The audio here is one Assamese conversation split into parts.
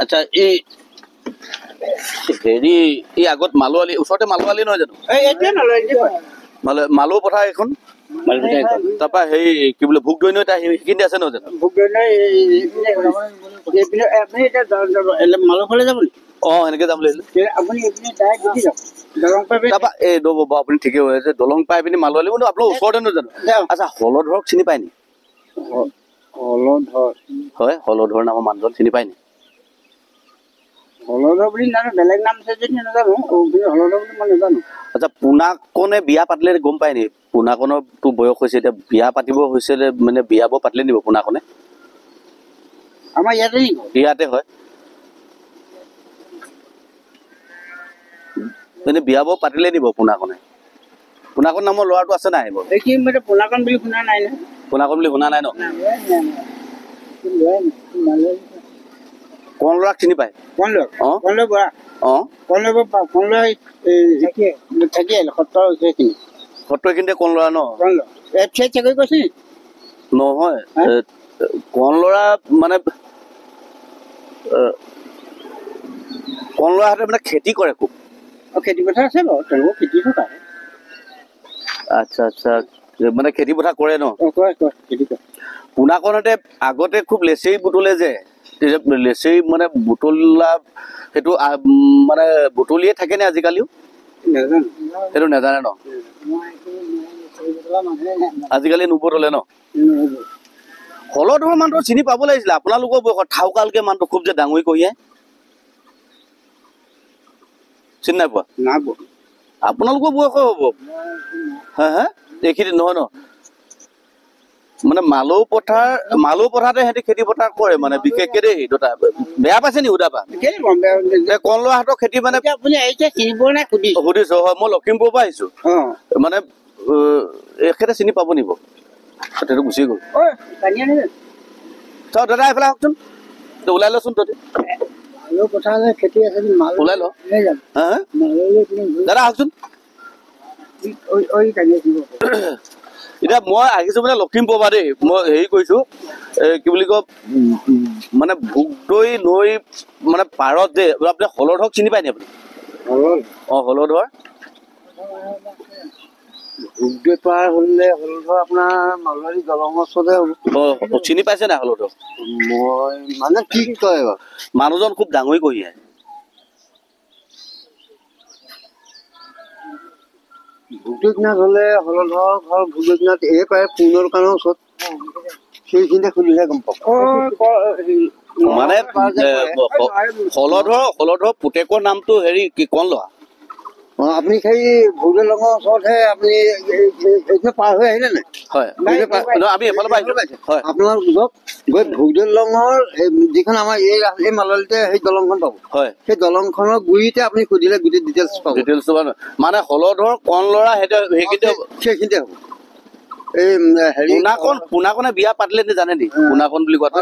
আচ্ছা এই হেৰি এই আগত মালোৱালি ওচৰতে মালোৱালি নহয় জানো মালো পথাৰ এখন তাৰপৰা সেই কি বোলে ভোগ দৈন এটা সেইখিনি আছে নহয় জানো ভোগ দৈন মালৰ ফালে যাব নেকি সেনেকে যাম বুলি তাৰপৰা এই আপুনি ঠিকে হৈ আছে দলং পাই পিনি মালোৱালি কিন্তু আপোনাৰ ওচৰতে নহয় জানো আচ্ছা হলধৰক চিনি পায় নি হলধৰ হয় হলধৰ নামৰ মানুহজন চিনি পায় নি হলধৰ বুলি নাজানো বেলেগ নাম আছে যদি নাজানো হলধৰ বুলি মই নাজানো আচ্ছা পোনাকনে বিয়া পাতিলে গম পায় নি পোনাকনৰতো বয়স হৈছে এতিয়া বিয়া পাতিব হৈছে মানে বিয়াবোৰ পাতিলে নিব পোনাকনে আমাৰ ইয়াতে হয় মানে বিয়াবোৰ পাতিলে নিব পোনাকনে পোনাকন নামৰ ল'ৰাটো আছে নাই পোনাকন বুলি শুনা নাই ন পোনাকন বুলি শুনা নাই ন কোন ল'ৰাক চিনি পায় সত্ৰ এইখিনিতে কোন ল'ৰা চাকৰি কৰিছে নহয় কোন ল'ৰা মানে কোন ল'ৰাহঁতে মানে খেতি কৰে খুব খেতি পথাৰ আছে বাৰু তেওঁলোকৰ খেতি থকা আচ্ছা আচ্ছা মানে খেতি পথাৰ কৰে ন খেতি কৰে পোনাকনতে আগতে খুব লেচেৰি বুটলে যে লেচেৰি মানে বুটলা সেইটো মানে বুটলিয়ে থাকে নে আজিকালিও সেইটো নাজানে ন আজিকালি নুবুটলে ন হলধৰ মানুহটো চিনি পাব লাগিছিলে আপোনালোকৰ বয়সত ঠাউকালকে মানুহটো খুব যে ডাঙৰি কঢ়িয়াই চিনি নাই পোৱা আপোনালোকৰ বয়স হ'ব হা হা এইখিনি নহয় ন মানে মালৌ পথাৰতে সিহঁতি খেতি পথাৰ কৰে মানে বিশেষকে দেই দুটা বেয়া পাইছে নি সুধাবা কণ ল'ৰাহঁতৰ খেতি মানে সুধিছো হয় মই লখিমপুৰৰ পৰা আহিছো মানে এখেতে চিনি পাব নিব সেইটো গুচি গ'ল চাও দাদা এইফালে আহকচোন ওলাই লচোন তহঁতি খেতি আছে ওলাই ল দাদা আহকচোন এতিয়া মই আহিছো মানে লখিমপুৰ পৰা দেই মই হেৰি কৰিছো কি বুলি কয় মানে ভোগদৈ নৈ মানে পাৰত যে আপুনি হলধৰক চিনি পায় নি আপুনি হলধৰ ভোগদৈ পাৰ হলে হলধৰ আপোনাৰ মালৱাৰী দলঙৰ ওচৰতে হ'ব চিনি পাইছে নাই হলধৰ মই মানে কি কয় মানুহজন খুব ডাঙৰি কঢ়িয়াই ভোগদৈনাথ হলে হলধৰ ঘৰ ভোগদৈনাথ এই পায় পুনৰ দোকানৰ ওচৰত সেইখিনিতে খুলিলে গম পাব মানে হলধৰ পুতেকৰ নামটো হেৰি কি কণ ল'ৰা আপুনি সেই ভোগদৈ দলঙৰ ওচৰতহে আপুনি পাৰ হৈ আহিলে নাই হয় আমি এফালৰ পৰা আহিছো হয় আপোনালোক গৈ ভোগদৈ দলঙৰ যিখন আমাৰ এই মালৱালীতে সেই দলংখন পাব হয় সেই দলংখনৰ গুৰিতে আপুনি সুধিলে গোটেই ডিটেইলছ পাব মানে হলধৰ কণ ল'ৰা সেইখিনিতে হ'ব পোনাকনে বিয়া পাতিলে নে জানে নি পোনাকন বুলি কোৱা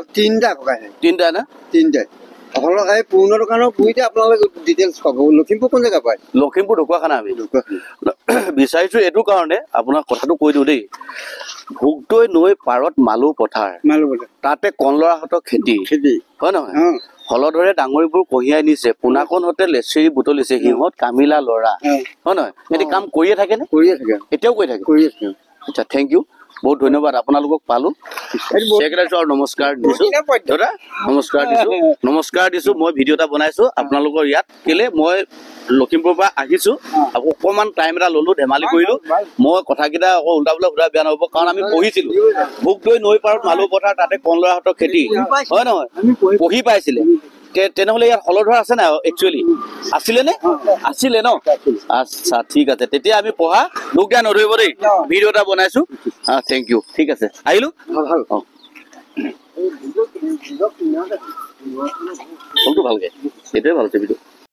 তিনিটা না তিনিটাই এই পুৰণা দোকানৰ গুৰিতে আপোনালোকে ডিটেইলছ পাব লখিমপুৰ কোন জেগা পায় লখিমপুৰ ঢকুৱাখানা আমি বিচাৰিছো এইটো কাৰণে আপোনাক কথাটো কৈ দিওঁ দেই ভোগদৈ নৈ পাৰত মালৌ পথাৰ তাতে কণ ল'ৰাহঁতৰ খেতি হয় নহয় হলধৰে ডাঙৰিবোৰ কঢ়িয়াই নিছে পোনাকনহঁতে লেচেৰি বুটলিছে সিহঁত কামিলা ল'ৰা হয় নহয় সিহঁতি কাম কৰিয়ে থাকে নে এতিয়াও কৰি থাকে আচ্ছা থেংক ইউ বহুত ধন্যবাদ আপোনালোকক পালো আৰু নমস্কাৰ দিছো মই ভিডিঅ' এটা বনাইছো আপোনালোকৰ ইয়াত কেলে মই লখিমপুৰৰ পৰা আহিছো অকমান টাইম এটা ললো ধেমালি কৰিলো মই কথাকেইটা আকৌ উল্টা বোলে সুধা বেয়া নহব কাৰণ আমি পঢ়িছিলো ভোগদৈ নৈ পাৰত মালৌ পথাৰ তাতে কণ ল'ৰাহঁতৰ খেতি হয় নহয় পঢ়ি পাইছিলে তেনেহলে ইয়াত হলধৰ আছে নাই একচুৱেলি আছিলে ন আচ্ছা ঠিক আছে তেতিয়া আমি পঢ়া লোক দিয়া নধৰিব দেই ভিডিঅ' এটা বনাইছো থেংক ইউ ঠিক আছে আহিলো ভালকে সেইটোৱে ভাল হৈছে ভিডিঅ'